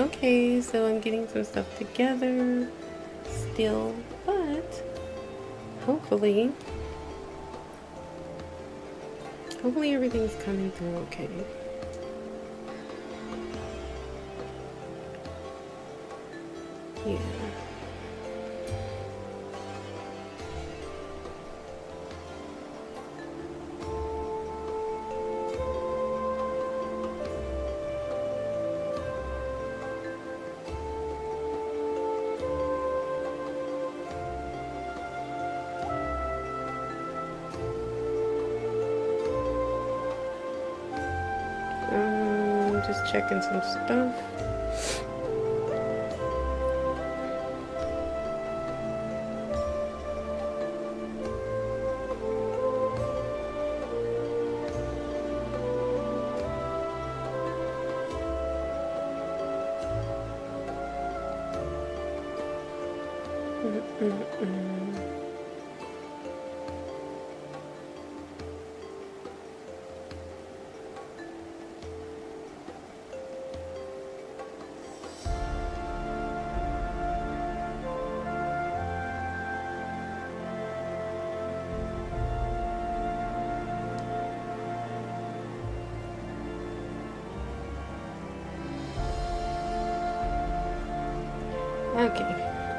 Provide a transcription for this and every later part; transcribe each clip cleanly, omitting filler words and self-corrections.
Okay, so I'm getting some stuff together still, but hopefully everything's coming through okay. Yeah. Just checking some stuff.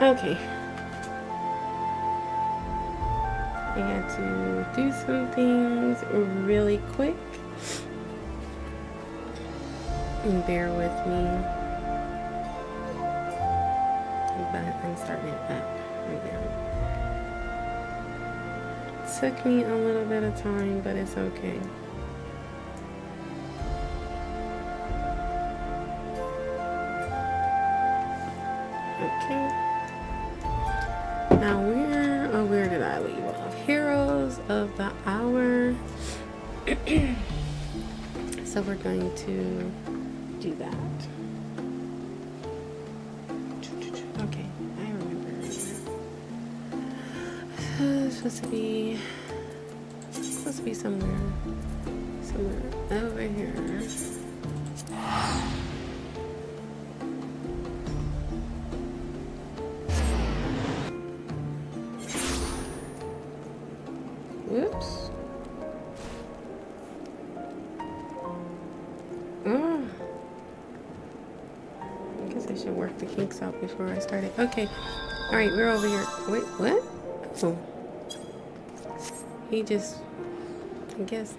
Okay. I had to do some things really quick. And bear with me. But I'm starting it up right now. It took me a little bit of time, but it's okay. Okay. Now where did I leave off? Heroes of the Hour. So we're going to do that. Okay, I remember. It's supposed to be somewhere over here. Whoops. Oh. I guess I should work the kinks out before I start it. Okay. Alright, we're over here. Wait, what? Oh. He just... I guess.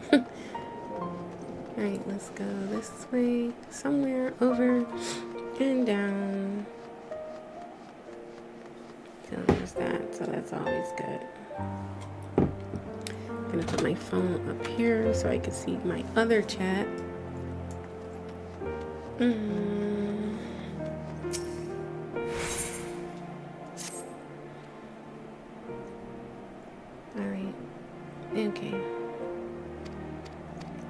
Alright, let's go this way. Somewhere over and down. So there's that. So that's always good. I'm gonna put my phone up here so I can see my other chat. Alright. Okay.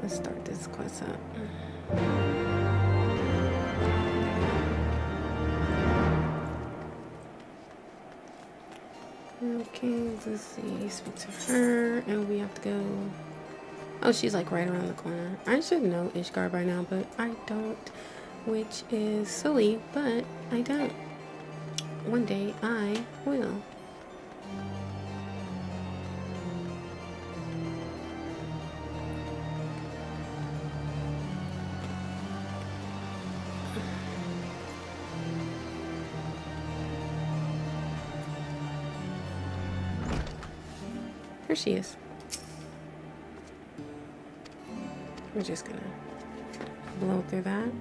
Let's start this quest up. Okay, let's see. Speak to her, and we have to go. Oh, she's like right around the corner. I should know Ishgar by now, but I don't, which is silly, but I don't. One day I will. Here she is. We're just gonna blow through that.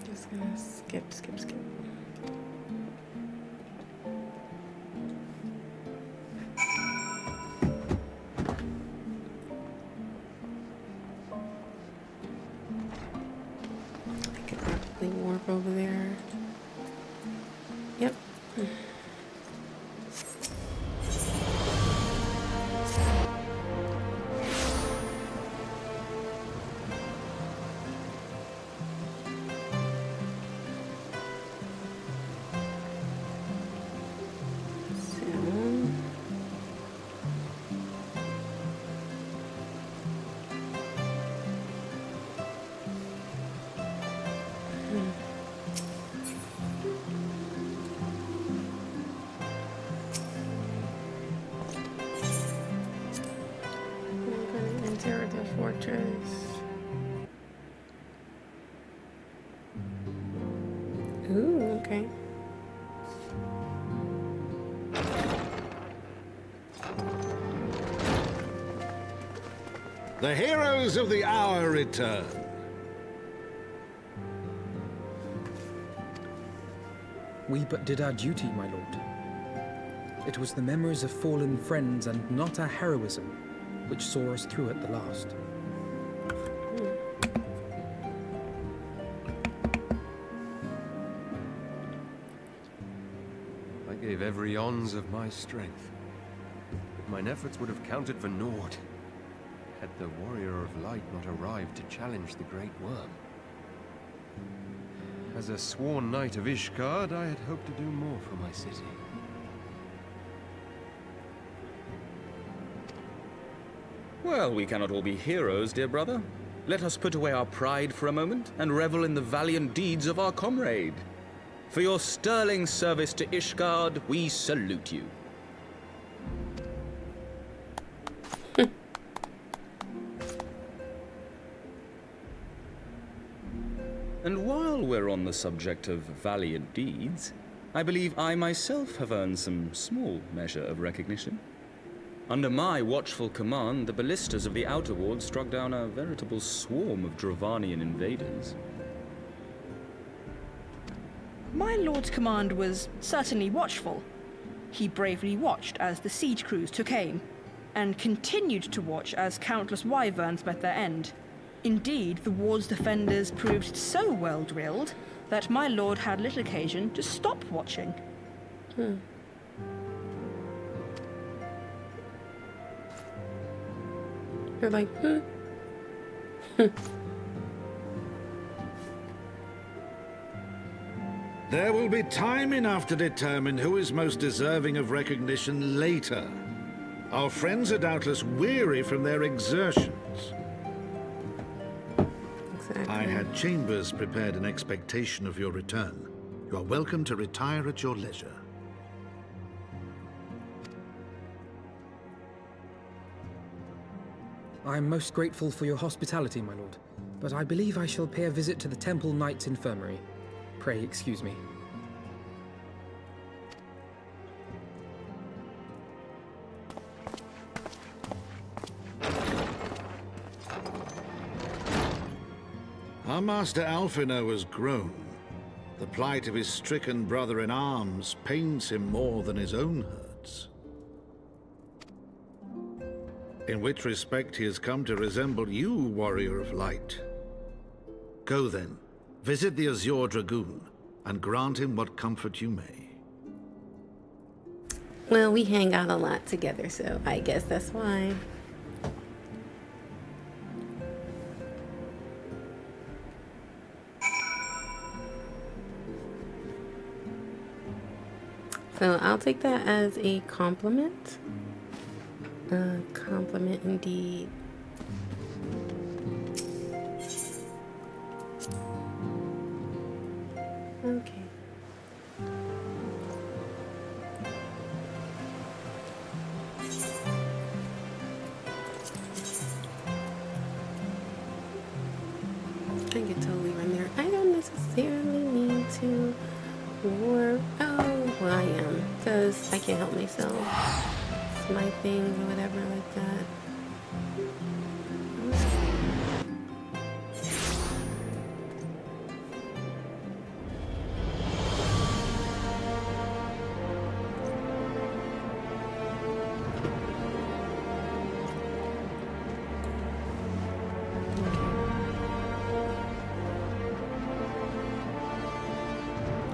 Just gonna skip. I could probably warp over there. Yep. Fortress. Ooh, okay. The heroes of the hour return. We but did our duty, my lord. It was the memories of fallen friends and not our heroism which saw us through at the last. I gave every ounce of my strength, but mine efforts would have counted for naught had the Warrior of Light not arrived to challenge the Great Worm. As a sworn knight of Ishgard, I had hoped to do more for my city. Well, we cannot all be heroes, dear brother. Let us put away our pride for a moment and revel in the valiant deeds of our comrade. For your sterling service to Ishgard, we salute you. And while we're on the subject of valiant deeds, I believe I myself have earned some small measure of recognition. Under my watchful command, the ballistas of the Outer Ward struck down a veritable swarm of Dravanian invaders. My lord's command was certainly watchful. He bravely watched as the siege crews took aim, and continued to watch as countless wyverns met their end. Indeed, the ward's defenders proved so well drilled that my lord had little occasion to stop watching. You're like, There will be time enough to determine who is most deserving of recognition later. Our friends are doubtless weary from their exertions. Exactly. I had chambers prepared in expectation of your return. You are welcome to retire at your leisure. I am most grateful for your hospitality, my lord, but I believe I shall pay a visit to the Temple Knight's Infirmary. Pray excuse me. Our master Alphino has grown. The plight of his stricken brother in arms pains him more than his own hurts. In which respect he has come to resemble you, Warrior of Light. Go then, visit the Azure Dragoon, and grant him what comfort you may. Well, we hang out a lot together, so I guess that's why. So I'll take that as a compliment. Compliment indeed. Okay. I could totally run there. I don't necessarily need to war. Oh, well, I am, because I can't help myself. It's my thing or whatever like that.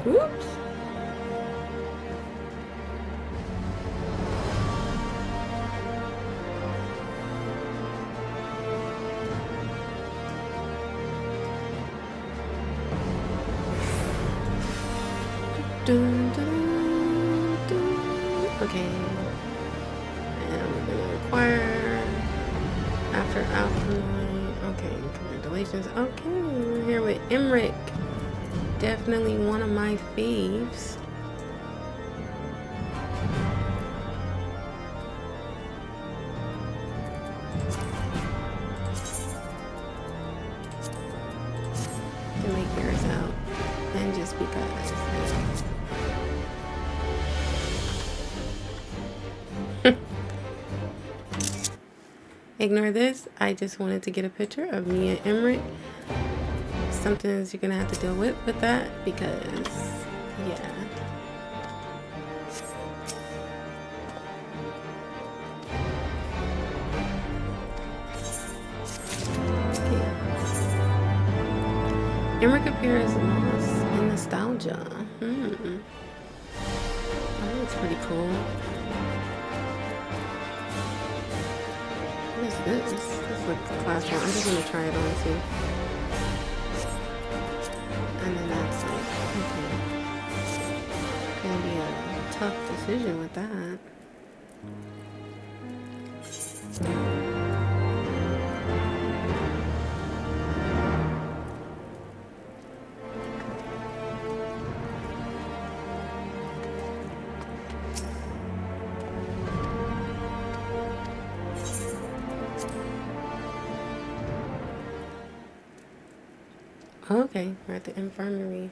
Oops. Dun, dun, dun. Okay. And we're gonna acquire after Alpha. Okay, congratulations. Okay, we're here with Emmerich. Definitely one of my faves. just because. Ignore this. I just wanted to get a picture of me and Emmerich. Something else you're gonna have to deal with that because, yeah. Emmerich appears lost in nostalgia. Oh, that's pretty cool. What is this? This is like the class one. I'm just gonna try it on too. And then that's like, okay. Gonna be a tough decision with that. Okay, we're at the infirmary.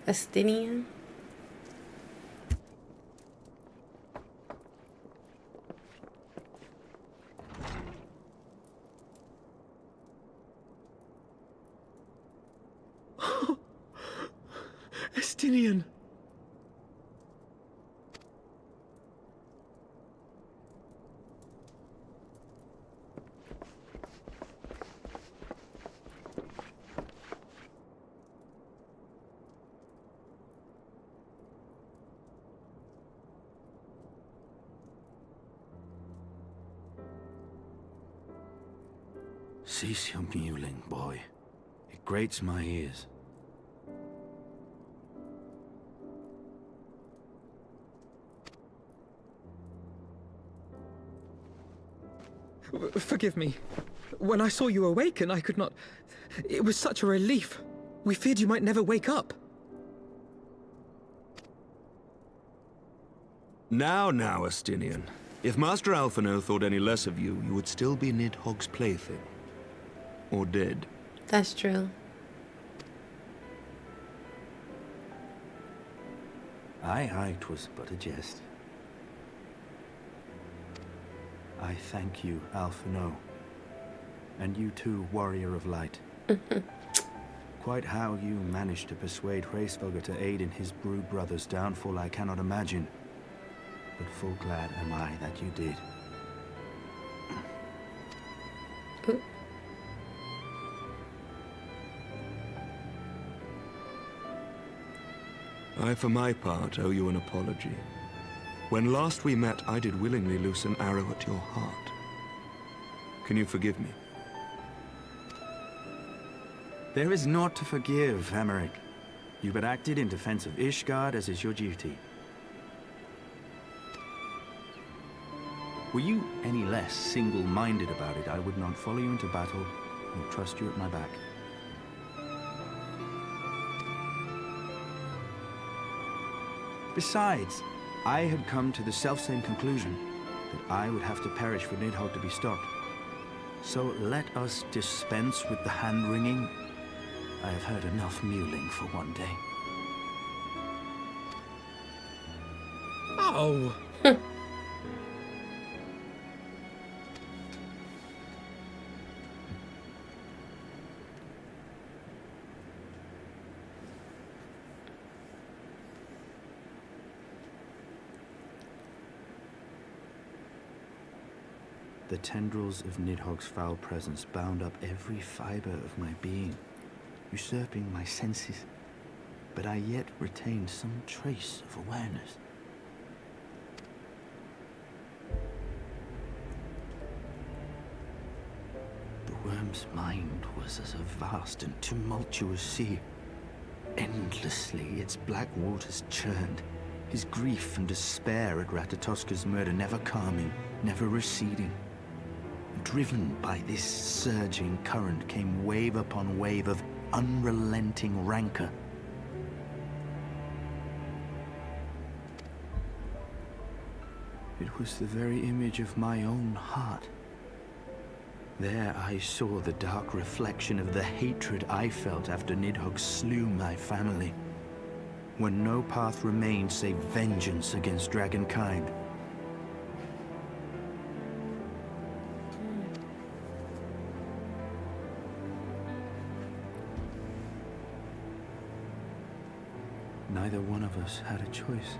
Astinian. Estinian! Cease your mewling, boy. It grates my ears. Forgive me. When I saw you awaken, I could not... It was such a relief. We feared you might never wake up. Now, Astinian. If Master Alphino thought any less of you, you would still be Nidhogg's plaything. Or dead. That's true. Aye, 'twas but a jest. I thank you, Alphino. And you too, Warrior of Light. Quite how you managed to persuade Hraesvelgr to aid in his brood brother's downfall I cannot imagine. But full glad am I that you did. I, for my part, owe you an apology. When last we met, I did willingly loose an arrow at your heart. Can you forgive me? There is naught to forgive, Emmerich. You but acted in defense of Ishgard as is your duty. Were you any less single-minded about it, I would not follow you into battle, nor trust you at my back. Besides, I had come to the selfsame conclusion, that I would have to perish for Nidhogg to be stopped. So let us dispense with the hand-wringing. I have heard enough mewling for one day. Oh! The tendrils of Nidhogg's foul presence bound up every fiber of my being, usurping my senses, but I yet retained some trace of awareness. The worm's mind was as a vast and tumultuous sea. Endlessly its black waters churned, his grief and despair at Ratatoska's murder never calming, never receding. Driven by this surging current came wave upon wave of unrelenting rancor. It was the very image of my own heart. There I saw the dark reflection of the hatred I felt after Nidhogg slew my family. when no path remained save vengeance against dragonkind. Neither one of us had a choice.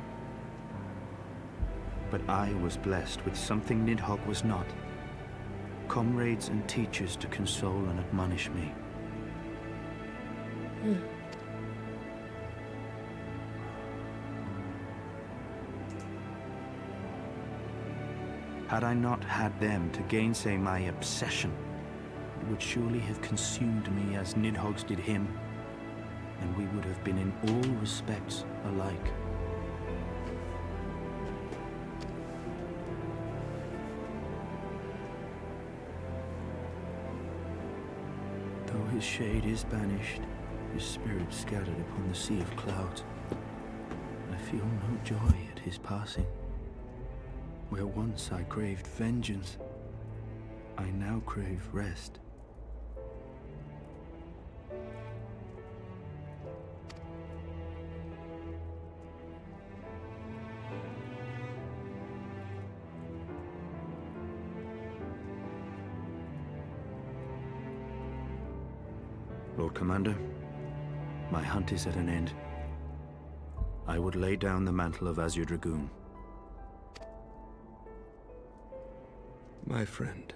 But I was blessed with something Nidhogg was not. Comrades and teachers to console and admonish me. Had I not had them to gainsay my obsession, it would surely have consumed me as Nidhogg's did him, and we would have been in all respects alike. Though his shade is banished, his spirit scattered upon the sea of clouds. I feel no joy at his passing. Where once I craved vengeance, I now crave rest. Lord Commander, my hunt is at an end. I would lay down the mantle of Azure Dragoon. My friend.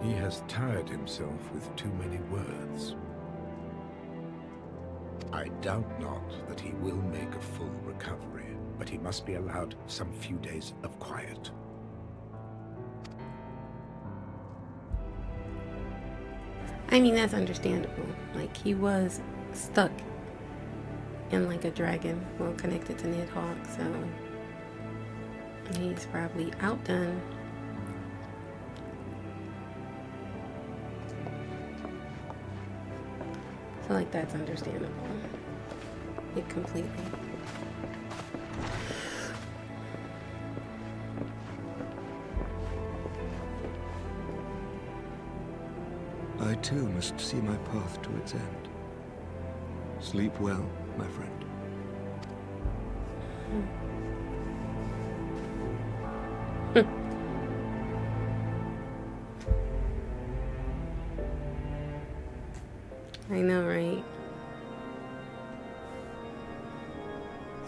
He has tired himself with too many words. I doubt not that he will make a full recovery, but he must be allowed some few days of quiet. I mean, that's understandable. Like, he was stuck in like a dragon, well, connected to Nidhogg, so he's probably outdone. So like, that's understandable. Like, completely. I too must see my path to its end. Sleep well, my friend. I know, right?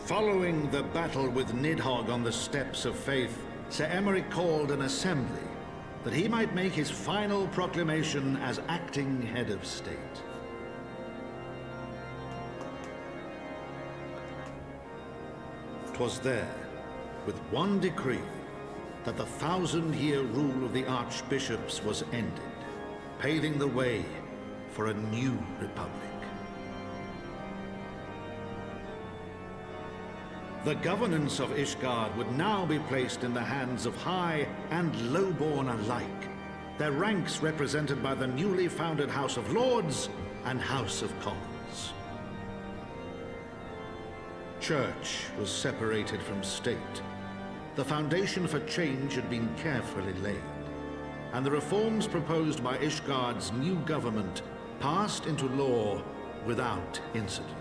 Following the battle with Nidhogg on the Steps of Faith, Sir Emmerich called an assembly that he might make his final proclamation as acting head of state. 'Twas there, with one decree, that the 1,000-year rule of the archbishops was ended, paving the way for a new republic. The governance of Ishgard would now be placed in the hands of high and lowborn alike, their ranks represented by the newly founded House of Lords and House of Commons. Church was separated from state. The foundation for change had been carefully laid, and the reforms proposed by Ishgard's new government passed into law without incident.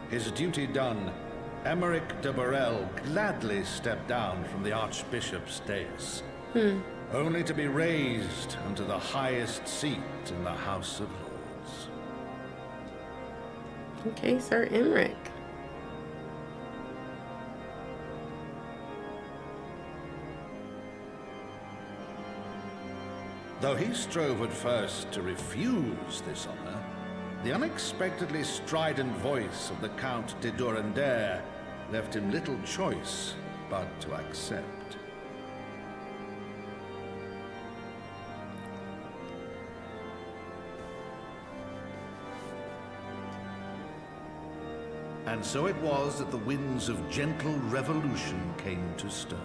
His duty done, Emmerich de Borel gladly stepped down from the Archbishop's dais, only to be raised unto the highest seat in the House of Lords. Okay, Sir Emmerich. Though he strove at first to refuse this honor, the unexpectedly strident voice of the Count de Durandare left him little choice but to accept. And so it was that the winds of gentle revolution came to stir.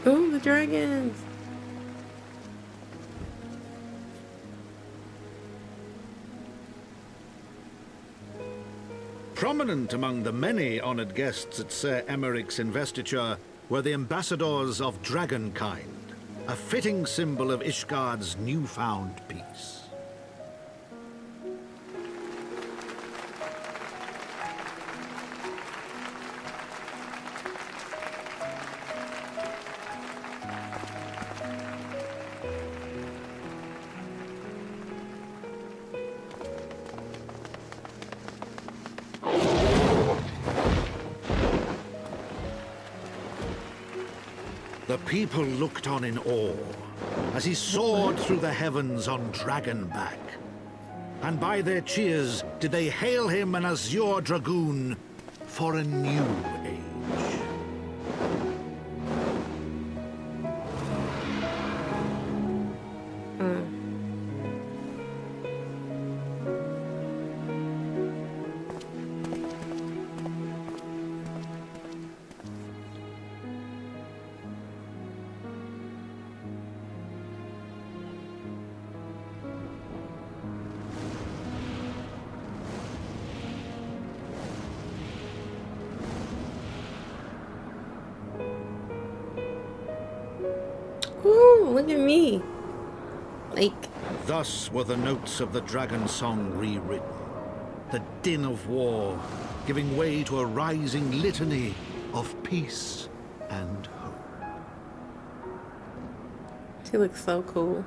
Oh, the dragons. Prominent among the many honored guests at Sir Emeric's investiture were the ambassadors of dragonkind, a fitting symbol of Ishgard's newfound peace. The people looked on in awe as he soared through the heavens on dragonback. And by their cheers did they hail him an azure dragoon for a new age. Ooh, look at me. Like, Thus were the notes of the dragon song rewritten, the din of war giving way to a rising litany of peace and hope. she looks so cool.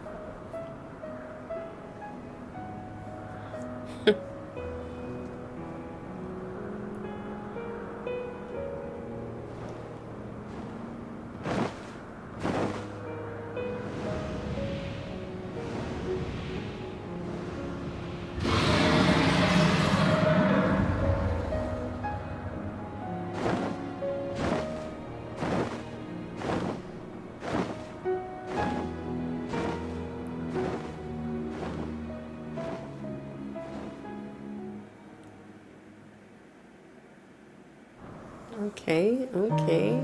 Okay, okay.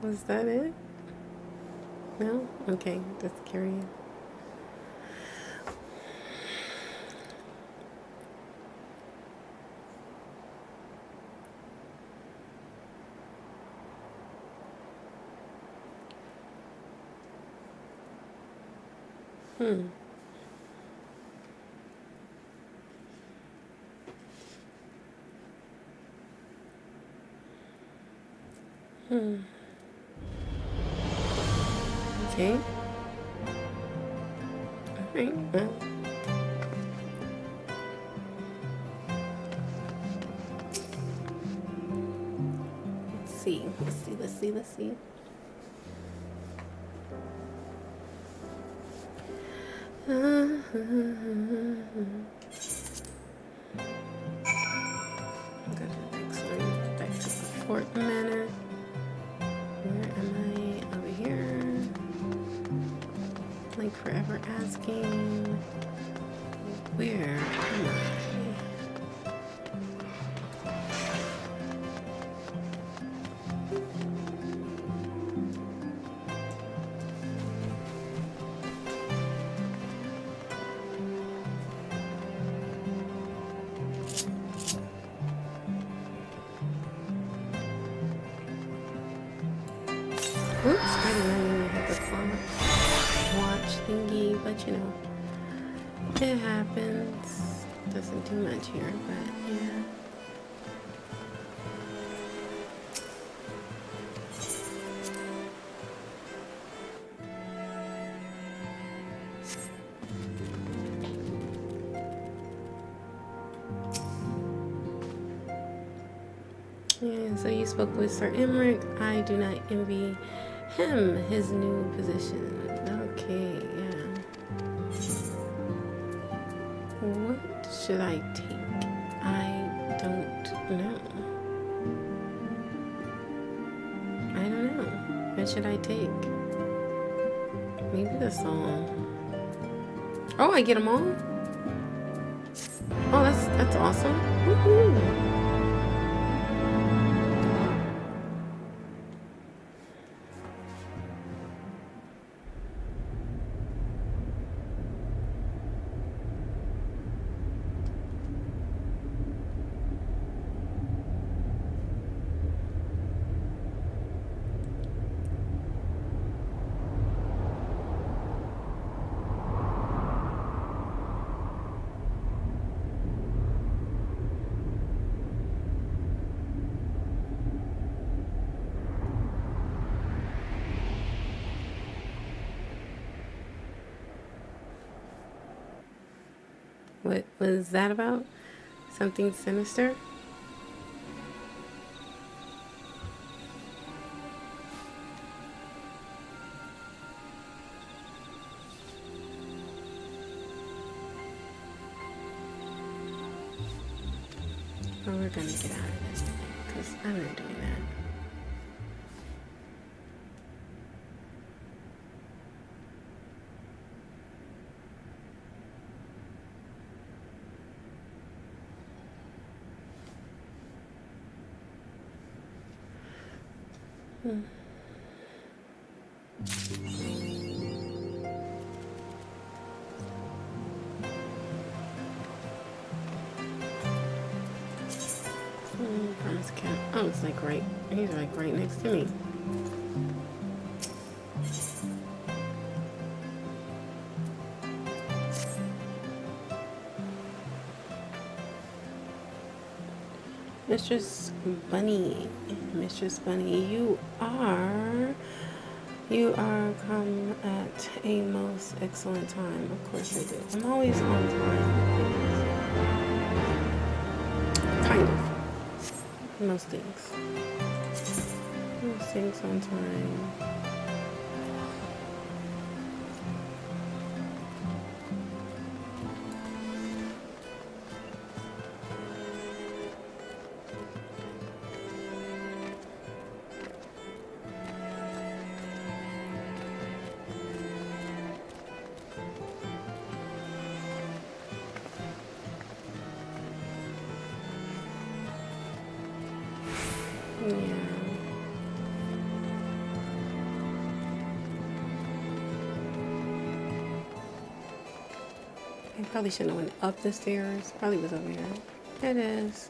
Was that it? No? Okay, just curious. Hmm. Okay. Alright, well. Let's see. Go to the next one. Back to the Fort Manor. Where am I? Over here. Like forever asking, where am I? Oops, I did not mean to hit the clock watch thingy, but you know, it happens. Doesn't do much here, but yeah. Yeah, so you spoke with Sir Emmerich. I do not envy him his new position. Okay, yeah. What should I take? I don't know. I don't know. What should I take? Maybe the song. Oh, I get them all? Oh, that's awesome. Woohoo! What was that about? Something sinister? Oh, we're gonna get out of this because I'm not doing that. Promise cat. Oh, it's like right. He's like right next to me. Mistress Bunny, you are come at a most excellent time. Of course I do. I'm always on time. Kind of. Most things. Most things on time. Yeah. I probably shouldn't have went up the stairs. Probably was over here. It is.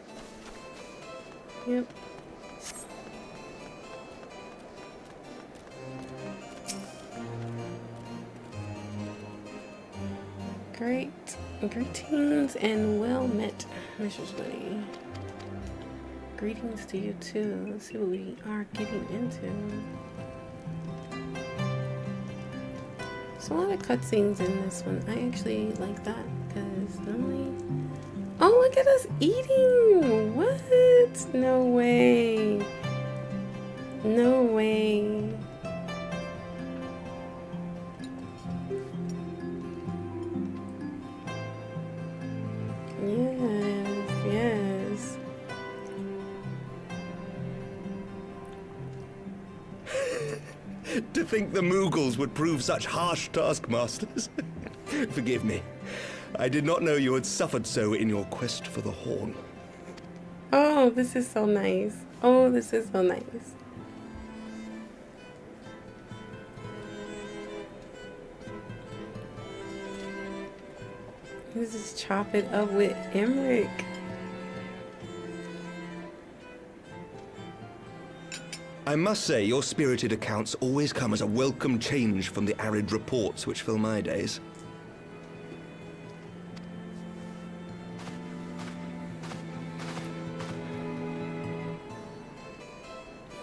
Yep. Great. Greetings and well met, Mrs. Bunny. Greetings to you too. Let's see what we are getting into. There's a lot of cutscenes in this one. I actually like that because normally. Oh, look at us eating! What? No way. No way. Yes, yes. To think the Moogles would prove such harsh taskmasters. Forgive me. I did not know you had suffered so in your quest for the horn. Oh, this is so nice. Oh, this is so nice. Let's just chop it up with Emmerich. I must say, your spirited accounts always come as a welcome change from the arid reports which fill my days.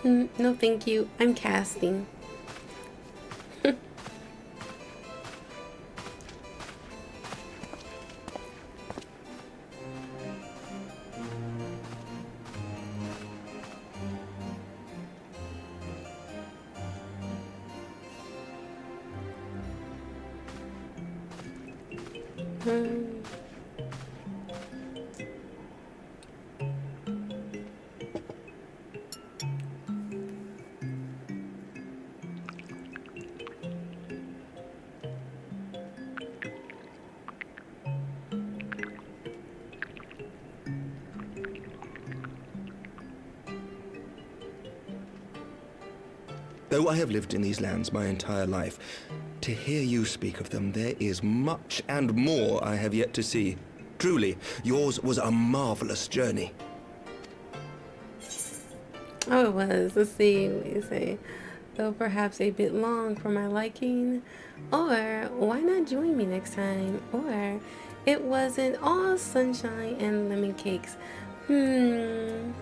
No, thank you. I'm casting. Though I have lived in these lands my entire life, to hear you speak of them, there is much and more I have yet to see. Truly, yours was a marvelous journey. Oh, it was. Let's see what you say. Though perhaps a bit long for my liking. Or why not join me next time? Or it wasn't all sunshine and lemon cakes. I'm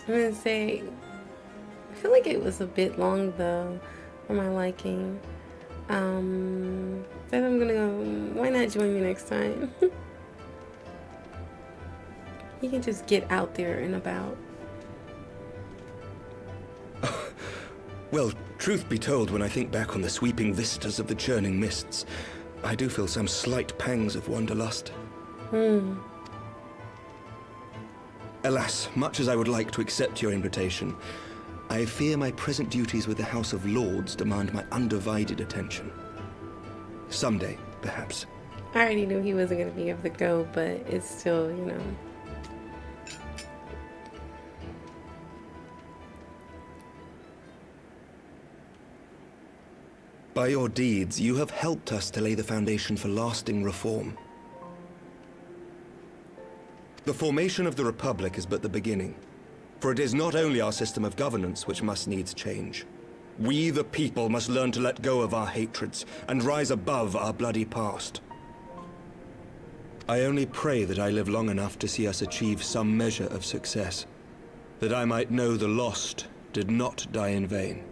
gonna say, I feel like it was a bit long though for my liking. But I'm gonna go, why not join me next time? You can just get out there and about. Well, truth be told, when I think back on the sweeping vistas of the churning mists, I do feel some slight pangs of wanderlust. Alas, much as I would like to accept your invitation, I fear my present duties with the House of Lords demand my undivided attention. Someday, perhaps. I already knew he wasn't going to be able to go, but it's still, you know. By your deeds, you have helped us to lay the foundation for lasting reform. The formation of the Republic is but the beginning, for it is not only our system of governance which must needs change. We, the people, must learn to let go of our hatreds and rise above our bloody past. I only pray that I live long enough to see us achieve some measure of success, that I might know the lost did not die in vain.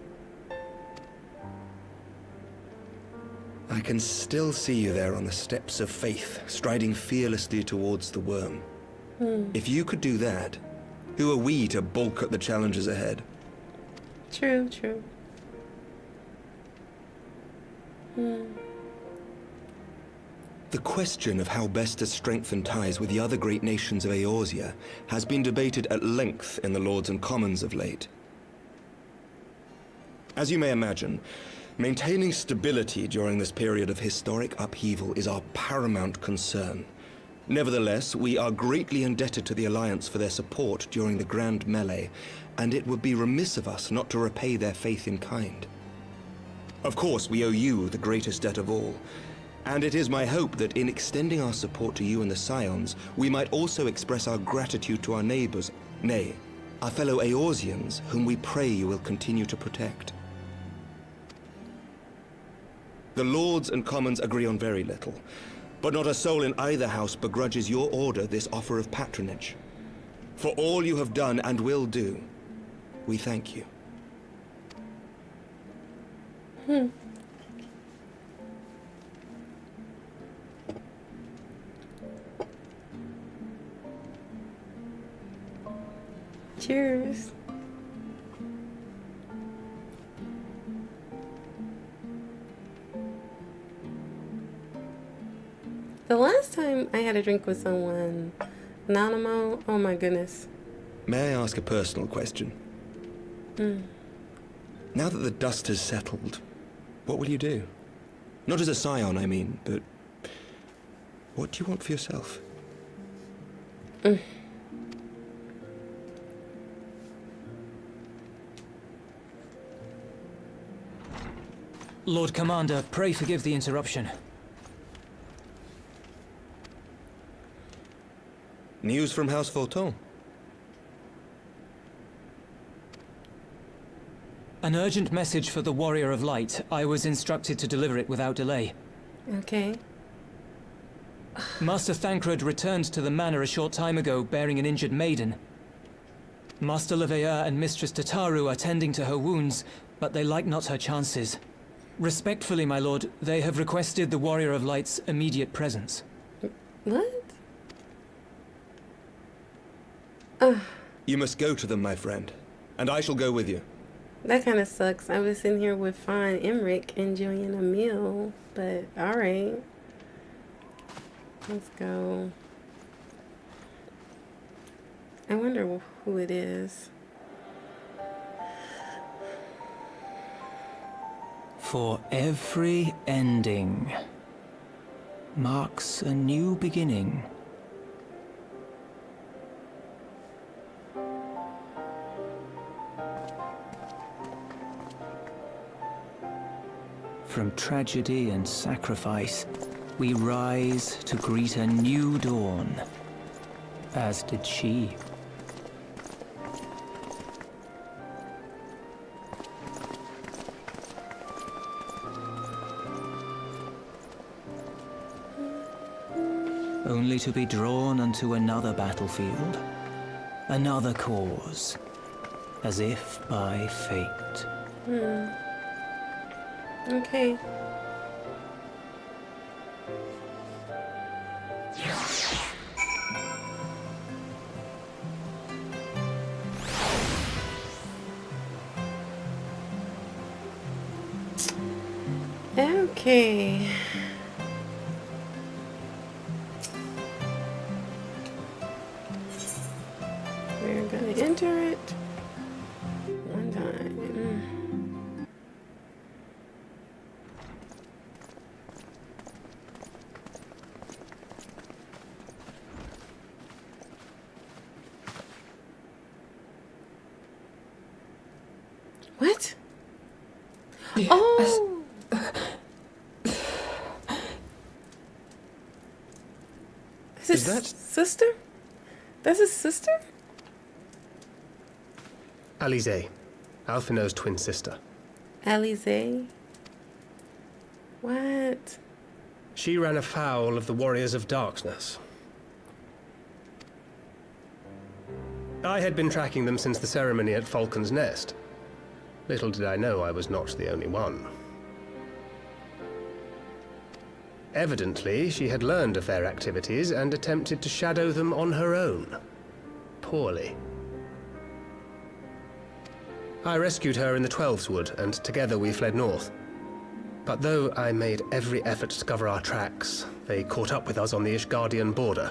I can still see you there on the steps of faith, striding fearlessly towards the worm. If you could do that, who are we to balk at the challenges ahead? True, true. The question of how best to strengthen ties with the other great nations of Eorzea has been debated at length in the Lords and Commons of late. As you may imagine, maintaining stability during this period of historic upheaval is our paramount concern. Nevertheless, we are greatly indebted to the Alliance for their support during the Grand Melee, and it would be remiss of us not to repay their faith in kind. Of course, we owe you the greatest debt of all, and it is my hope that in extending our support to you and the Scions, we might also express our gratitude to our neighbors, nay, our fellow Eorzeans, whom we pray you will continue to protect. The Lords and Commons agree on very little, but not a soul in either house begrudges your order this offer of patronage. For all you have done and will do, we thank you. Cheers. The last time I had a drink with someone, Nanamo, oh my goodness. May I ask a personal question? Now that the dust has settled, what will you do? Not as a scion, I mean, but what do you want for yourself? Lord Commander, pray forgive the interruption. News from House Fulton? An urgent message for the Warrior of Light. I was instructed to deliver it without delay. Okay. Master Thancred returned to the manor a short time ago, bearing an injured maiden. Master Leveilleur and Mistress Tataru are tending to her wounds, but they like not her chances. Respectfully, my lord, they have requested the Warrior of Light's immediate presence. What? You must go to them, my friend, and I shall go with you. That kind of sucks. I was sitting here with fine Emmerich enjoying a meal, but alright. Let's go. I wonder who it is. For every ending marks a new beginning. From tragedy and sacrifice, we rise to greet a new dawn, as did she. Only to be drawn unto another battlefield, another cause, as if by fate. Okay. Okay. We're gonna enter it one time. What? Oh! Is that sister? That's his sister? Alize, Alphino's twin sister? Alize? What? She ran afoul of the Warriors of Darkness. I had been tracking them since the ceremony at Falcon's Nest. Little did I know I was not the only one. Evidently, she had learned of their activities and attempted to shadow them on her own. Poorly. I rescued her in the Twelveswood, and together we fled north. But though I made every effort to cover our tracks, they caught up with us on the Ishgardian border.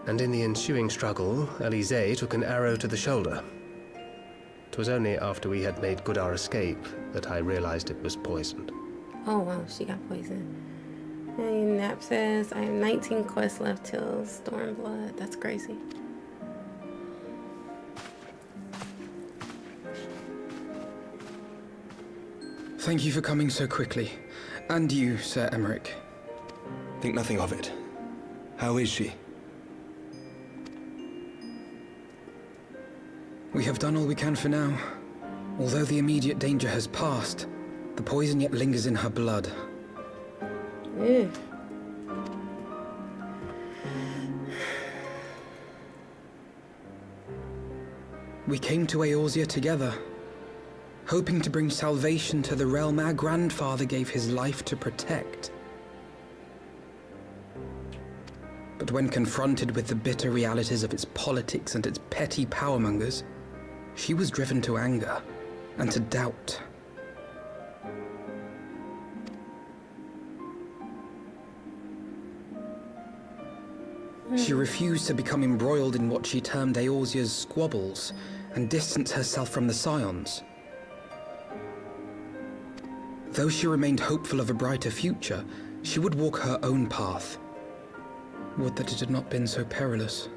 And in the ensuing struggle, Alize took an arrow to the shoulder. It was only after we had made good our escape that I realized it was poisoned. Oh wow, she got poisoned. And Nap says, I have 19 quests left till Stormblood. That's crazy. Thank you for coming so quickly. And you, Sir Emmerich. Think nothing of it. How is she? We have done all we can for now. Although the immediate danger has passed, the poison yet lingers in her blood. Ew. We came to Eorzea together, hoping to bring salvation to the realm our grandfather gave his life to protect. But when confronted with the bitter realities of its politics and its petty powermongers, she was driven to anger and to doubt. She refused to become embroiled in what she termed Eorzea's squabbles and distance herself from the Scions. Though she remained hopeful of a brighter future, she would walk her own path. Would that it had not been so perilous.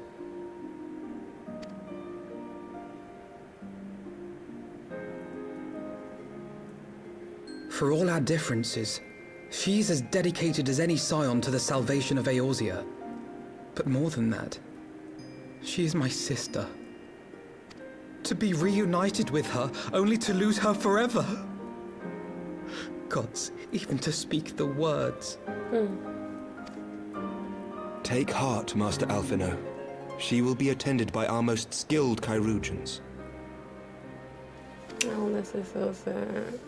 For all our differences, she's as dedicated as any Scion to the salvation of Eorzea. But more than that, she is my sister. To be reunited with her, only to lose her forever. Gods, even to speak the words. Take heart, Master Alphino. She will be attended by our most skilled chirurgeons. Oh, this is so sad.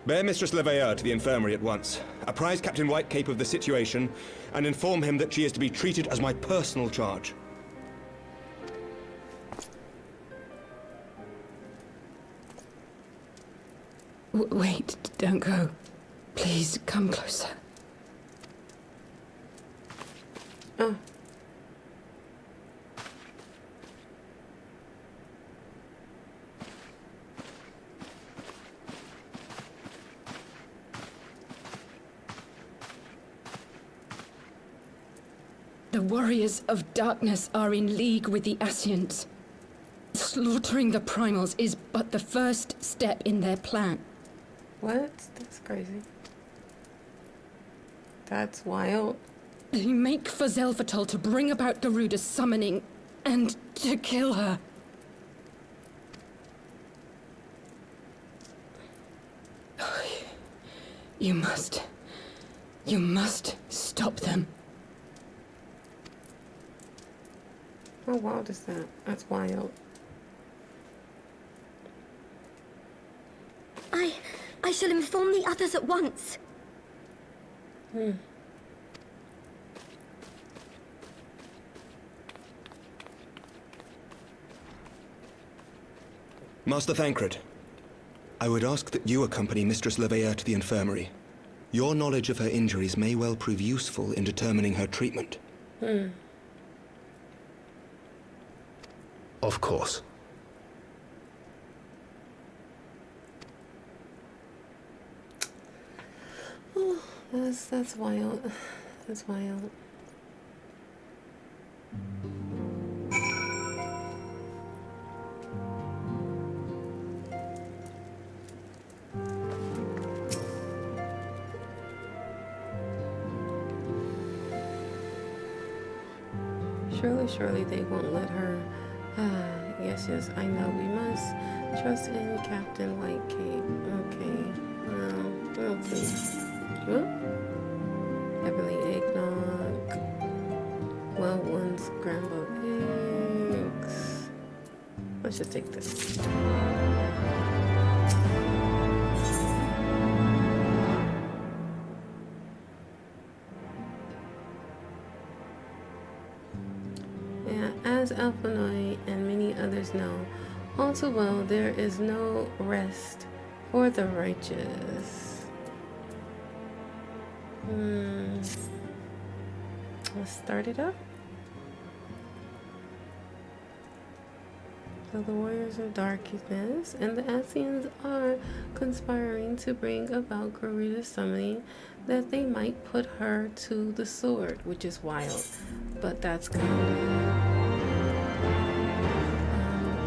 Bear Mistress Leveilleur to the infirmary at once. Apprise Captain Whitecape of the situation, and inform him that she is to be treated as my personal charge. Wait, don't go. Please, come closer. Oh. The warriors of darkness are in league with the Ascians. Slaughtering the primals is but the first step in their plan. What? That's crazy. That's wild. They make for Zelvatol to bring about Garuda's summoning and to kill her. You must stop them. How wild is that? That's wild. I shall inform the others at once. Master Thancred, I would ask that you accompany Mistress Leveilleur to the infirmary. Your knowledge of her injuries may well prove useful in determining her treatment. Of course. Oh, that's wild. That's wild. Surely they won't let her. Yes, I know. We must trust in Captain Whitecape. Okay. We'll see. What? Heavenly eggnog. Well, one scrambled eggs. I should take this. As Alphinoy and many others know, all too well, there is no rest for the righteous. Let's start it up. So the warriors of darkness and the Ascians are conspiring to bring about Garuda's summoning, that they might put her to the sword, which is wild, but that's kind of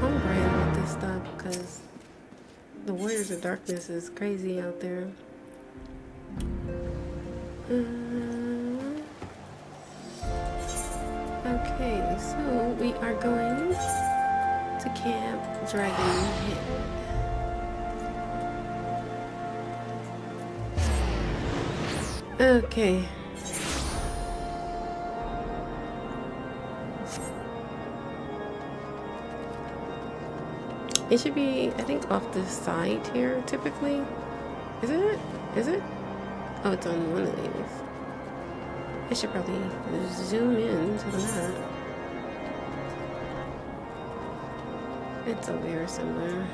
I'm praying with this stuff because the warriors of darkness is crazy out there. Okay, so we are going to Camp Dragon Head. Okay. It should be, I think, off the side here, typically. Is it? Is it? Oh, it's on one of these. I should probably zoom in to the map. It's over here somewhere.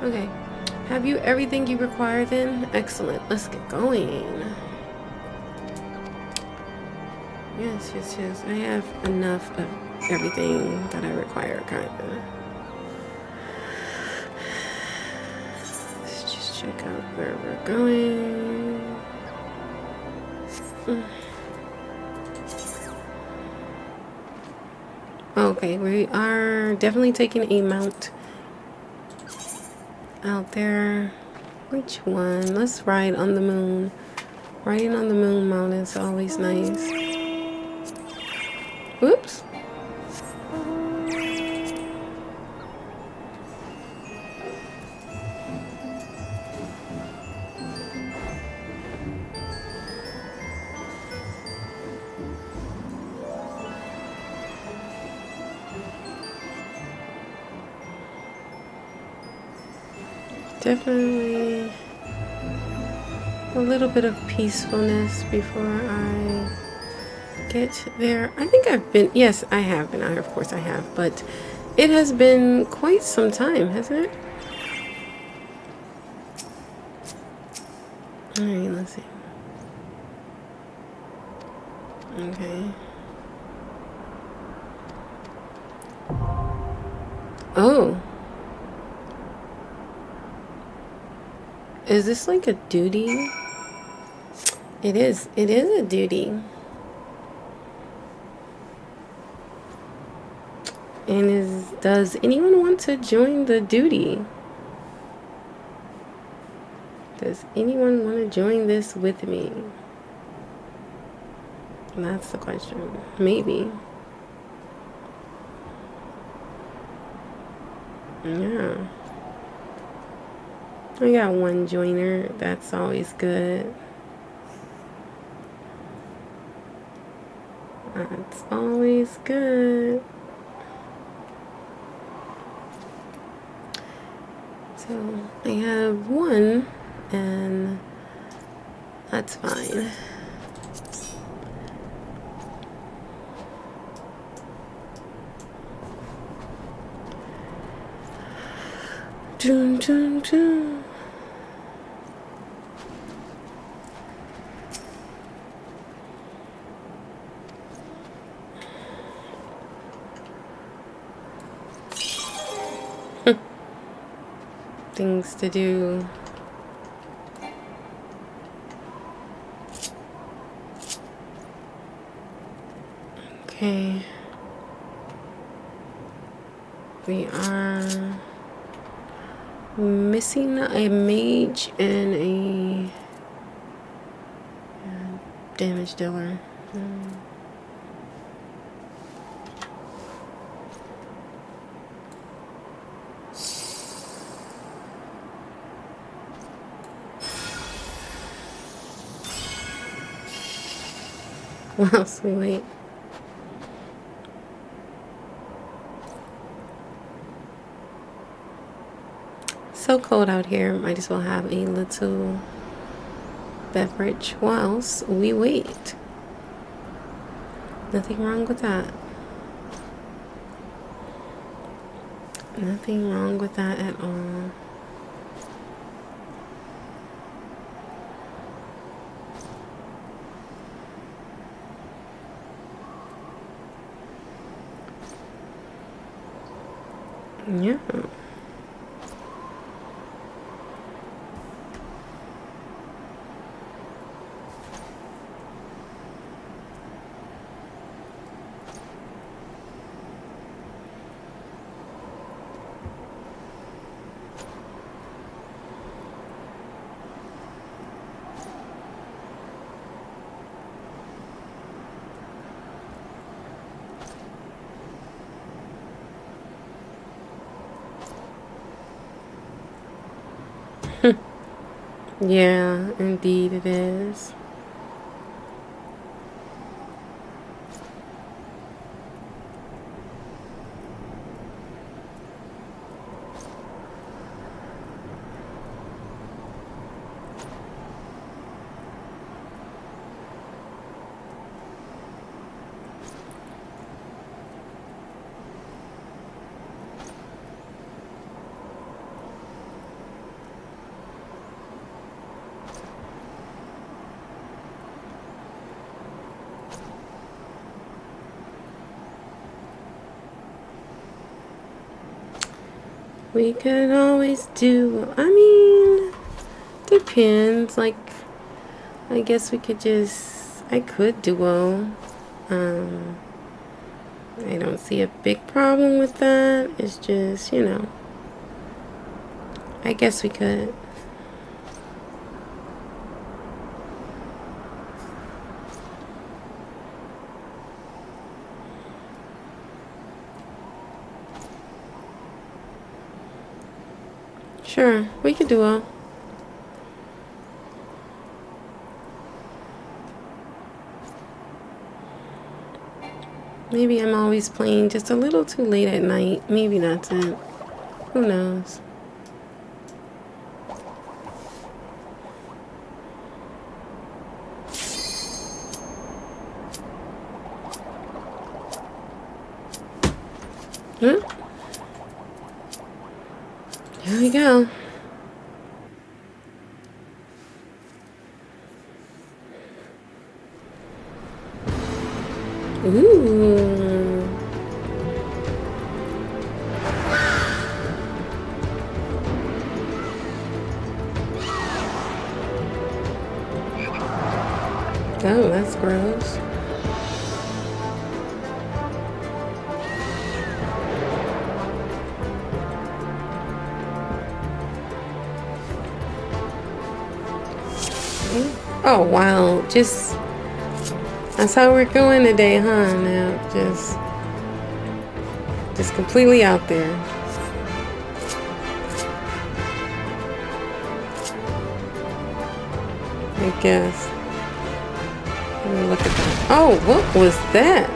Okay. Have you everything you require then? Excellent. Let's get going. Yes. I have enough of everything that I require, kind of. Let's just check out where we're going. Okay. Okay, we are definitely taking a mount out there. Which one? Let's ride on the moon. Riding on the moon mount is always nice. Whoops. Definitely a little bit of peacefulness before I get there. I think I've been, yes, I have been. Of course I have, but it has been quite some time, hasn't it? All right, let's see. Okay. Oh. Is this like a duty? It is. It is a duty. And does anyone want to join the duty? Does anyone want to join this with me? That's the question. Maybe. Yeah. I got one joiner. That's always good. That's always good. So I have one, and that's fine. Dun, dun, dun. Things to do. Okay. We are missing a mage and a damage dealer. Wow, sweet. So cold out here. Might as well have a little beverage whilst we wait. Nothing wrong with that. Nothing wrong with that at all. Yeah. Yeah, indeed it is. We could always do, I mean, depends. Like, I guess we could just, I could duo. I don't see a big problem with that. It's just, you know, I guess we could. Sure, we could do a. Maybe I'm always playing just a little too late at night. Maybe that's it. Who knows? Huh? Here we go. Ooh. Oh, that's gross. Oh, wow. Just, that's how we're going today, huh? Now, just completely out there. I guess. Let me look at that. Oh, what was that?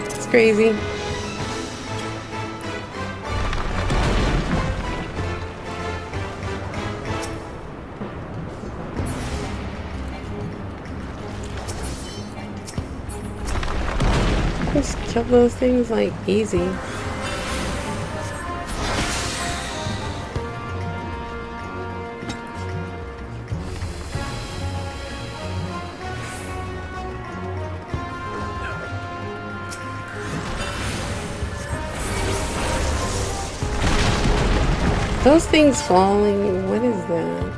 It's crazy. Just kill those things like easy. Those things falling, what is that?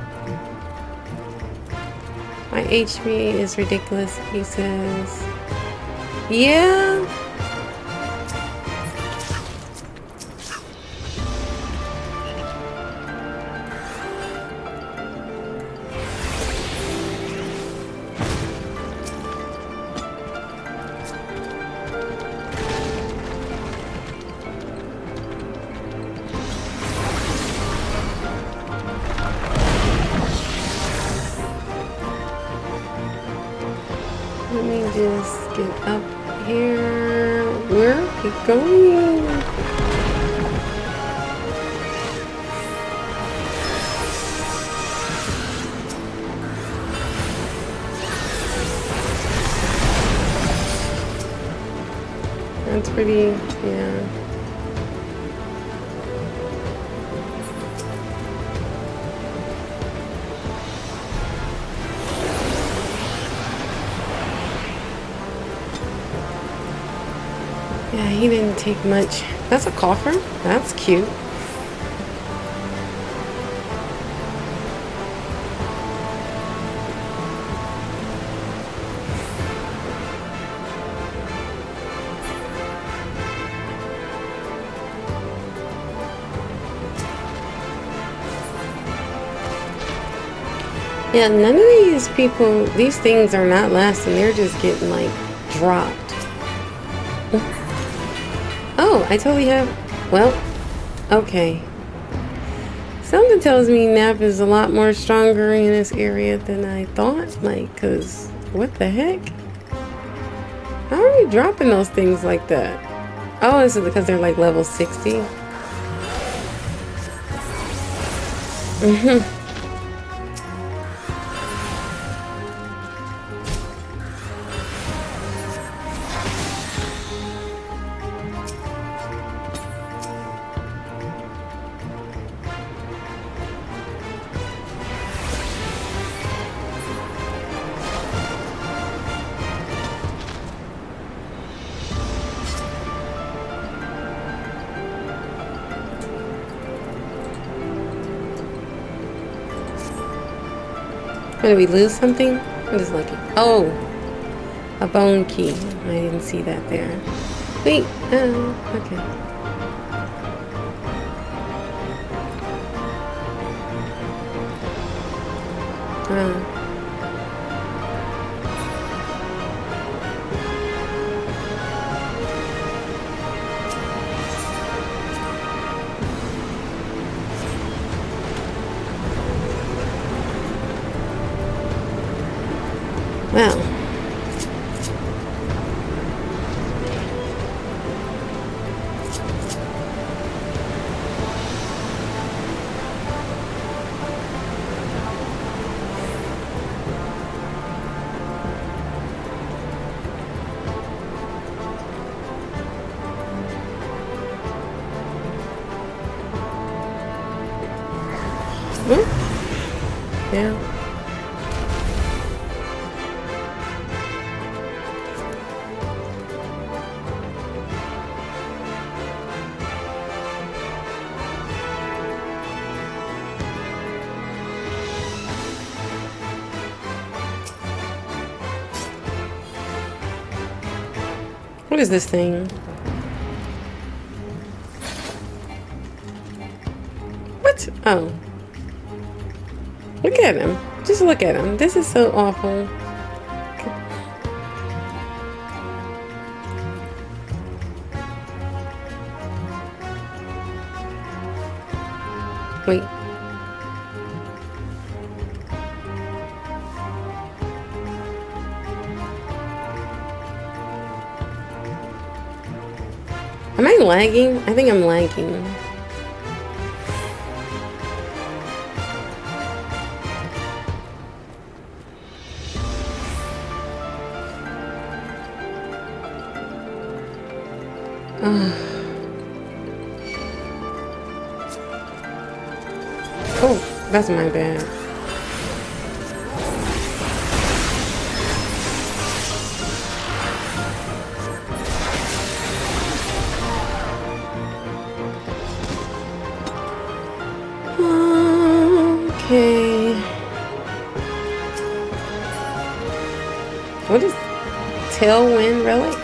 My HP is ridiculous, he says. Yeah. Let me just get up here. Where are we going? That's pretty, yeah. Yeah, he didn't take much. That's a coffer. That's cute. Yeah, none of these people, these things are not lasting. They're just getting like dropped. Oh, I totally have, well, okay. Something tells me Nap is a lot more stronger in this area than I thought. Like, cause what the heck? How are you dropping those things like that? Oh, is it because they're like level 60? Did we lose something? I'm just lucky. Oh, A bone key. I didn't see that there. Wait. Okay. Well. Yeah. What is this thing? What? Oh. Look at him. Just look at him. This is so awful. Wait. Am I lagging? I think I'm lagging. Oh, that's my bad. Okay. What is Tailwind Relic?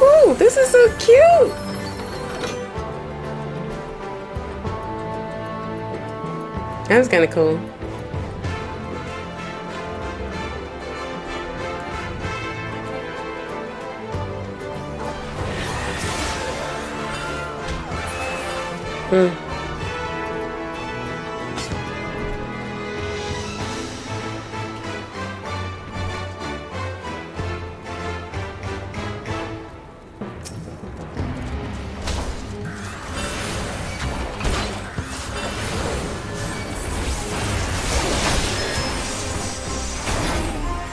Ooh, this is so cute. That was kind of cool.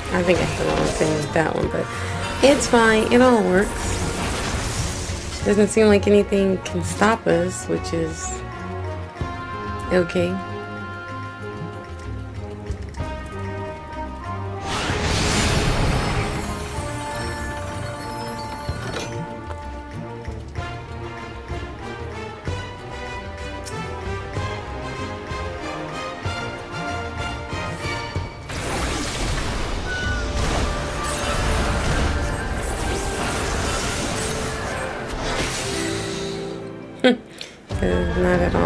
I think I did the wrong thing with that one, but it's fine. It all works. Doesn't seem like anything can stop us, which is okay. Not at all.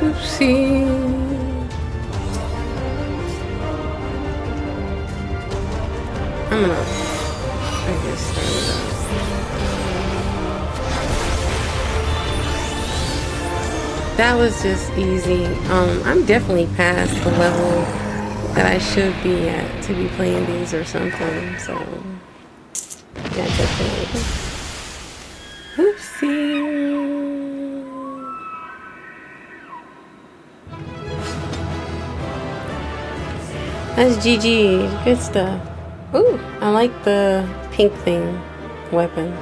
Oopsie. I'm gonna, I guess, start it up. That was just easy. I'm definitely past the level that I should be at to be playing these or something. So yeah, definitely. Oopsie. That's GG. Good stuff. Ooh, I like the pink thing weapon.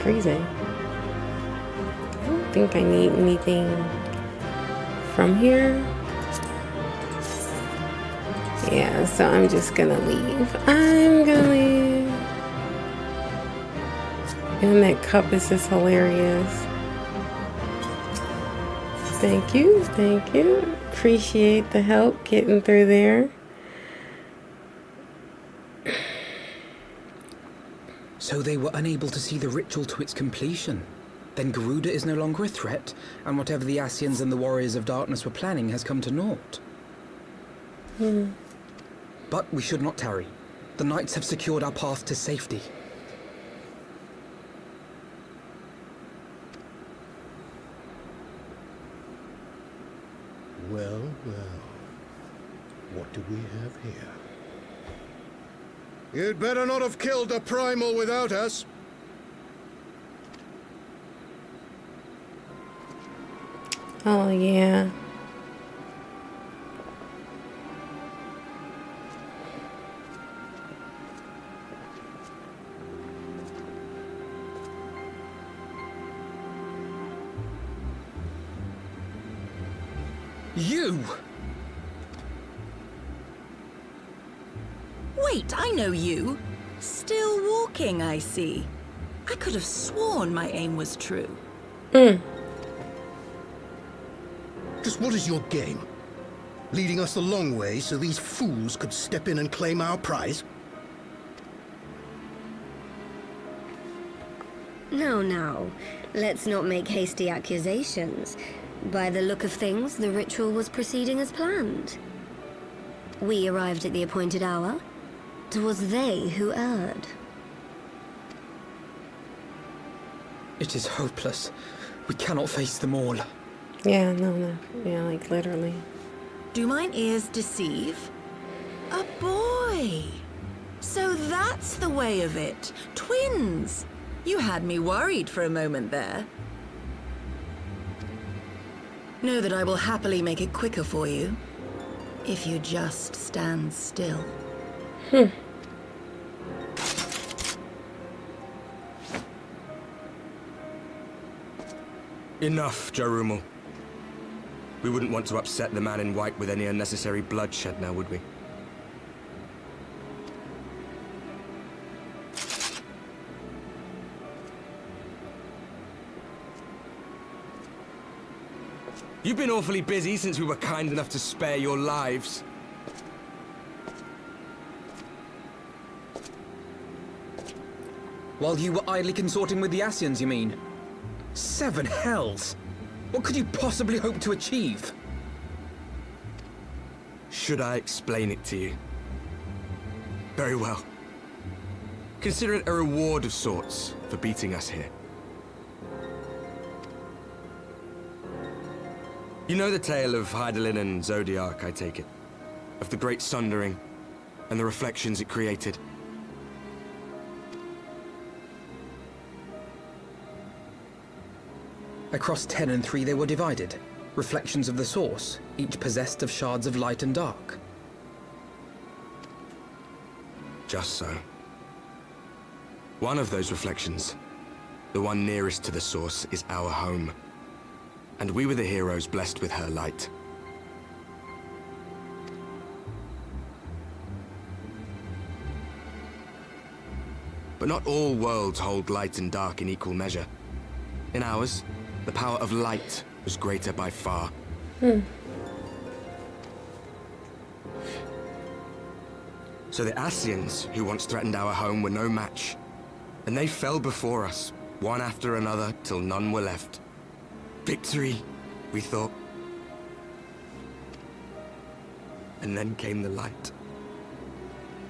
Freezing. I don't think I need anything from here. Yeah, so I'm just gonna leave. I'm gonna leave. And that cup is just hilarious. Thank you, thank you. Appreciate the help getting through there. So they were unable to see the ritual to its completion. Then Garuda is no longer a threat, and whatever the Asians and the Warriors of Darkness were planning has come to naught. But we should not tarry. The knights have secured our path to safety. Well, well. What do we have here? You'd better not have killed the primal without us. Oh, yeah. You! Wait, I know you. Still walking, I see. I could have sworn my aim was true. Just what is your game? Leading us a long way so these fools could step in and claim our prize? No. Let's not make hasty accusations. By the look of things, the ritual was proceeding as planned. We arrived at the appointed hour. 'Twas they who erred. It is hopeless. We cannot face them all. Yeah, no. Yeah, like literally. Do mine ears deceive? A boy! So that's the way of it. Twins! You had me worried for a moment there. Know that I will happily make it quicker for you, if you just stand still. Enough, Jarumal. We wouldn't want to upset the man in white with any unnecessary bloodshed now, would we? You've been awfully busy since we were kind enough to spare your lives. While you were idly consorting with the Asians, you mean? 7 hells! What could you possibly hope to achieve? Should I explain it to you? Very well. Consider it a reward of sorts for beating us here. You know the tale of Hydaelyn and Zodiac, I take it? Of the Great Sundering and the reflections it created? Across 10 and 3 they were divided. Reflections of the source, each possessed of shards of light and dark. Just so. One of those reflections, the one nearest to the source, is our home. And we were the heroes blessed with her light. But not all worlds hold light and dark in equal measure. In ours, the power of light was greater by far. So the Asians, who once threatened our home, were no match. And they fell before us, one after another, till none were left. Victory, we thought. And then came the light.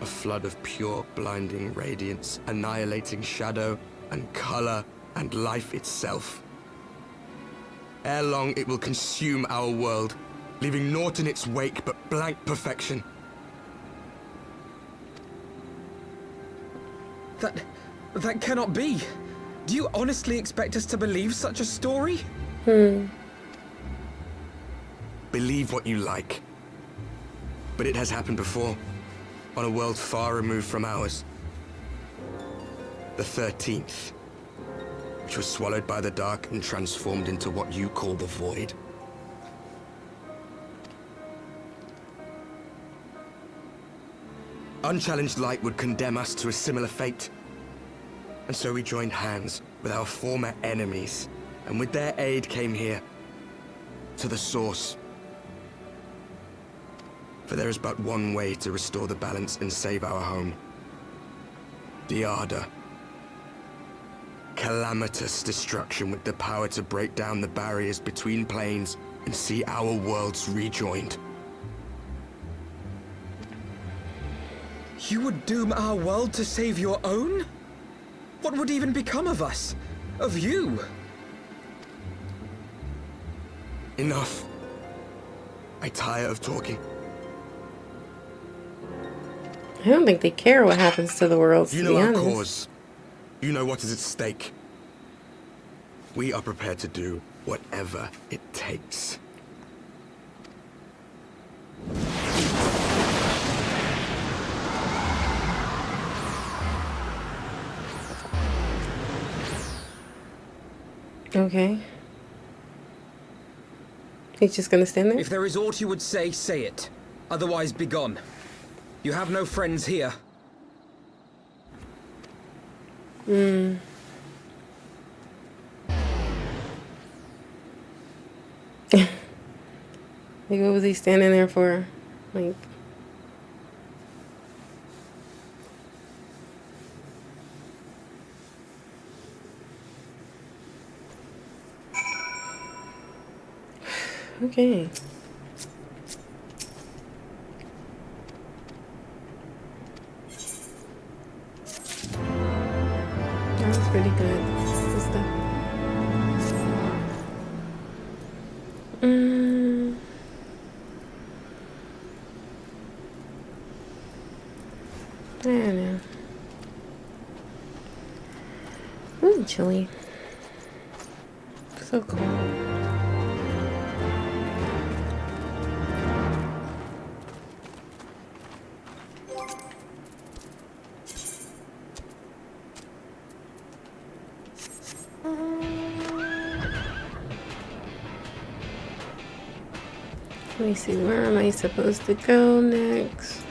A flood of pure, blinding radiance, annihilating shadow and color and life itself. Ere long, it will consume our world, leaving naught in its wake but blank perfection. That cannot be. Do you honestly expect us to believe such a story? Believe what you like. But it has happened before, on a world far removed from ours. The 13th, which was swallowed by the dark and transformed into what you call the Void. Unchallenged light would condemn us to a similar fate. And so we joined hands with our former enemies, and with their aid came here, to the Source. For there is but one way to restore the balance and save our home. Diada. Calamitous destruction with the power to break down the barriers between planes and see our worlds rejoined. You would doom our world to save your own? What would even become of us? Of you? Enough. I tire of talking. I don't think they care what happens to the world, You know our cause. You know what is at stake. We are prepared to do whatever it takes. Okay. He's just gonna stand there? If there is aught you would say it. Otherwise, begone. You have no friends here. Like, what was he standing there for? Like... Okay. That was pretty good. Good stuff. I don't know. Ooh, chilly. So cold. Let me see, where am I supposed to go next?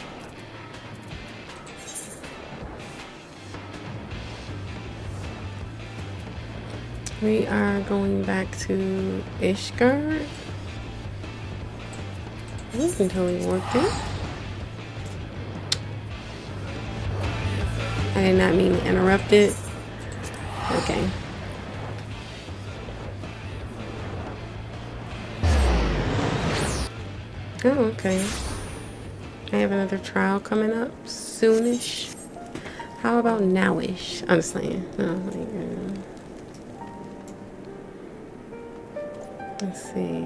We are going back to Ishgard. We can totally work it. I did not mean to interrupt it. Okay. Oh, okay. I have another trial coming up soonish. How about nowish? I'm just saying. No, let's see.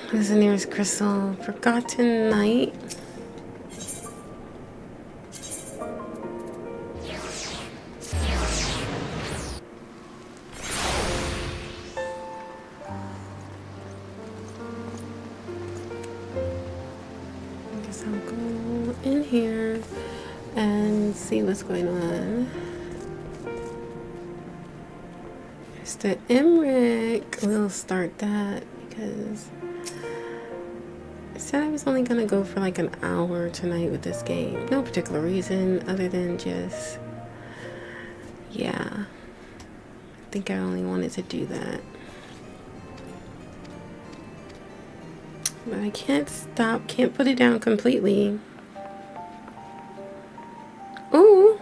What is the nearest crystal? Forgotten Night. What's going on? Mr. Emmerich, we'll start that because I said I was only gonna go for like an hour tonight with this game. No particular reason other than just, yeah, I think I only wanted to do that. But I can't stop, can't put it down completely. Ooh.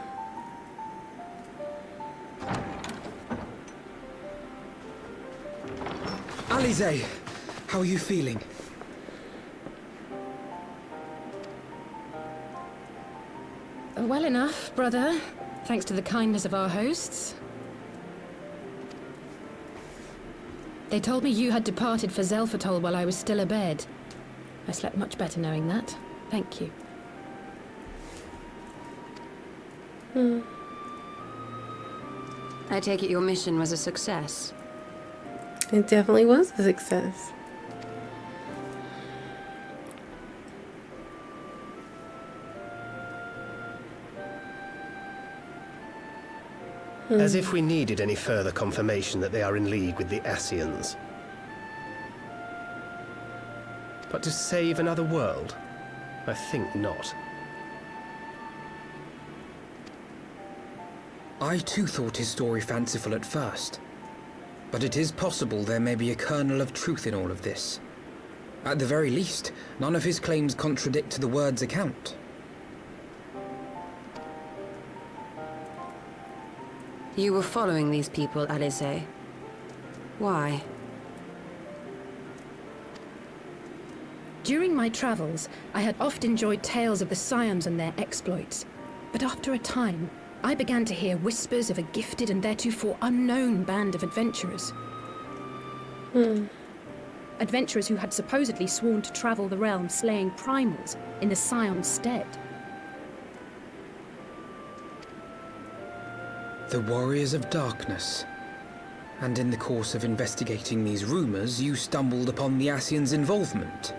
Alize, how are you feeling? Well enough, brother. Thanks to the kindness of our hosts. They told me you had departed for Zelfatol while I was still abed. I slept much better knowing that. Thank you. I take it your mission was a success. It definitely was a success. As if we needed any further confirmation that they are in league with the Ascians. But to save another world? I think not. I too thought his story fanciful at first. But it is possible there may be a kernel of truth in all of this. At the very least, none of his claims contradict the word's account. You were following these people, Alice. Why? During my travels, I had oft enjoyed tales of the Scions and their exploits. But after a time, I began to hear whispers of a gifted and theretofore unknown band of adventurers. Adventurers who had supposedly sworn to travel the realm slaying primals in the Scion's stead. The Warriors of Darkness. And in the course of investigating these rumors, you stumbled upon the Ascians' involvement.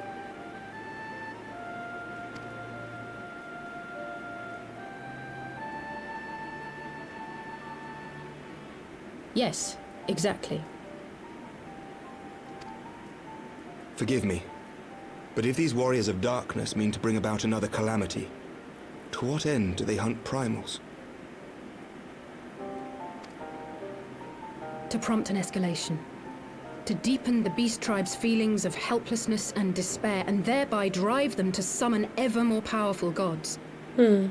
Yes, exactly. Forgive me, but if these Warriors of Darkness mean to bring about another calamity, to what end do they hunt primals? To prompt an escalation. To deepen the beast tribe's feelings of helplessness and despair, and thereby drive them to summon ever more powerful gods. And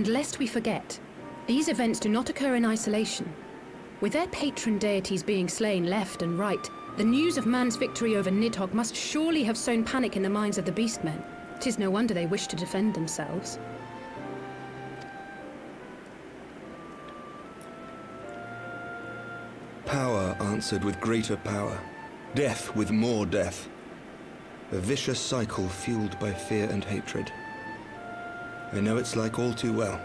lest we forget, these events do not occur in isolation. With their patron deities being slain left and right, the news of man's victory over Nidhogg must surely have sown panic in the minds of the Beastmen. 'Tis no wonder they wish to defend themselves. Power answered with greater power, death with more death. A vicious cycle fueled by fear and hatred. I know it's like all too well.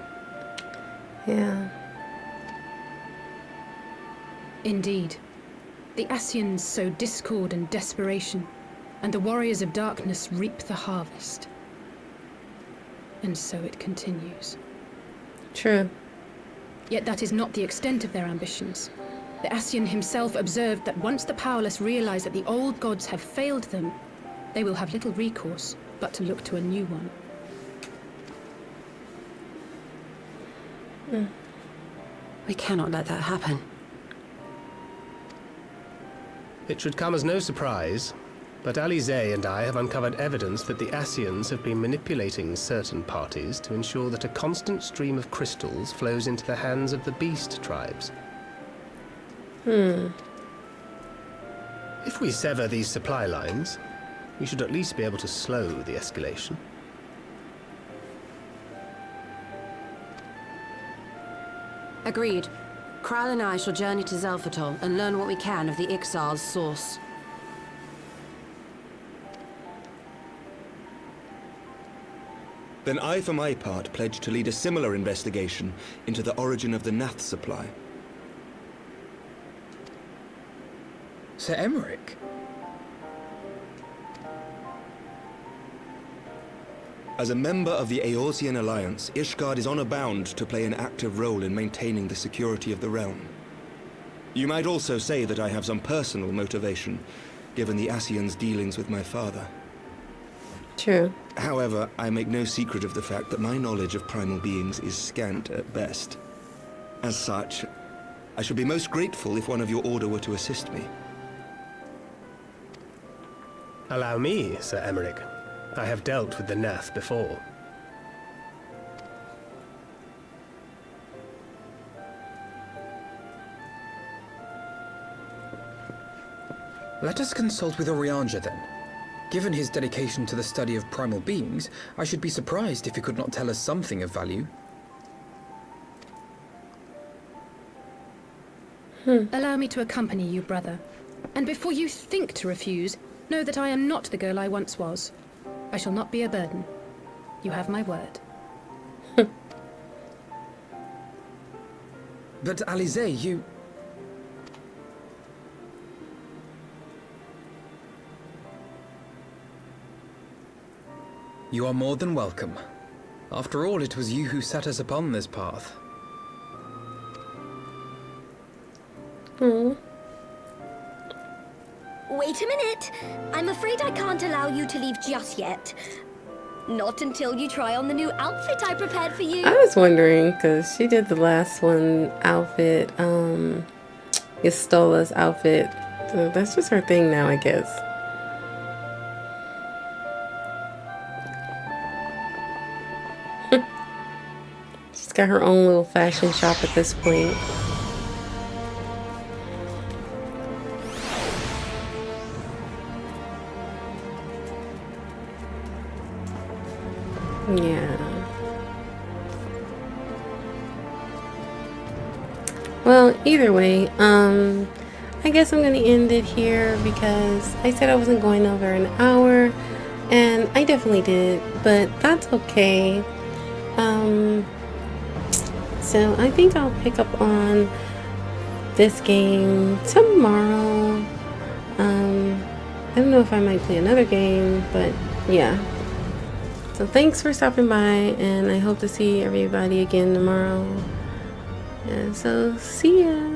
Yeah. Indeed. The Ascians sow discord and desperation, and the Warriors of Darkness reap the harvest. And so it continues. True. Yet that is not the extent of their ambitions. The Ascian himself observed that once the powerless realize that the old gods have failed them, they will have little recourse but to look to a new one. We cannot let that happen. It should come as no surprise, but Alize and I have uncovered evidence that the Ascians have been manipulating certain parties to ensure that a constant stream of crystals flows into the hands of the beast tribes. If we sever these supply lines, we should at least be able to slow the escalation. Agreed. Kral and I shall journey to Zelfatol and learn what we can of the Ixal's source. Then I, for my part, pledge to lead a similar investigation into the origin of the Nath supply. Sir Emmerich? As a member of the Eorzean Alliance, Ishgard is honor-bound to play an active role in maintaining the security of the realm. You might also say that I have some personal motivation, given the Ascians' dealings with my father. True. However, I make no secret of the fact that my knowledge of primal beings is scant at best. As such, I should be most grateful if one of your order were to assist me. Allow me, Sir Emmerich. I have dealt with the Nath before. Let us consult with Orianja then. Given his dedication to the study of primal beings, I should be surprised if he could not tell us something of value. Allow me to accompany you, brother. And before you think to refuse, know that I am not the girl I once was. I shall not be a burden. You have my word. But Alize, you... You are more than welcome. After all, it was you who set us upon this path. Wait a minute. I'm afraid I can't allow you to leave just yet. Not until you try on the new outfit I prepared for you. I was wondering, because she did the last one outfit, Estola's outfit. So that's just her thing now, I guess. She's got her own little fashion shop at this point. Yeah. Well, either way, I guess I'm gonna end it here because I said I wasn't going over an hour, and I definitely did, but that's okay. So I think I'll pick up on this game tomorrow. I don't know if I might play another game, but yeah. So thanks for stopping by, and I hope to see everybody again tomorrow. And so see ya.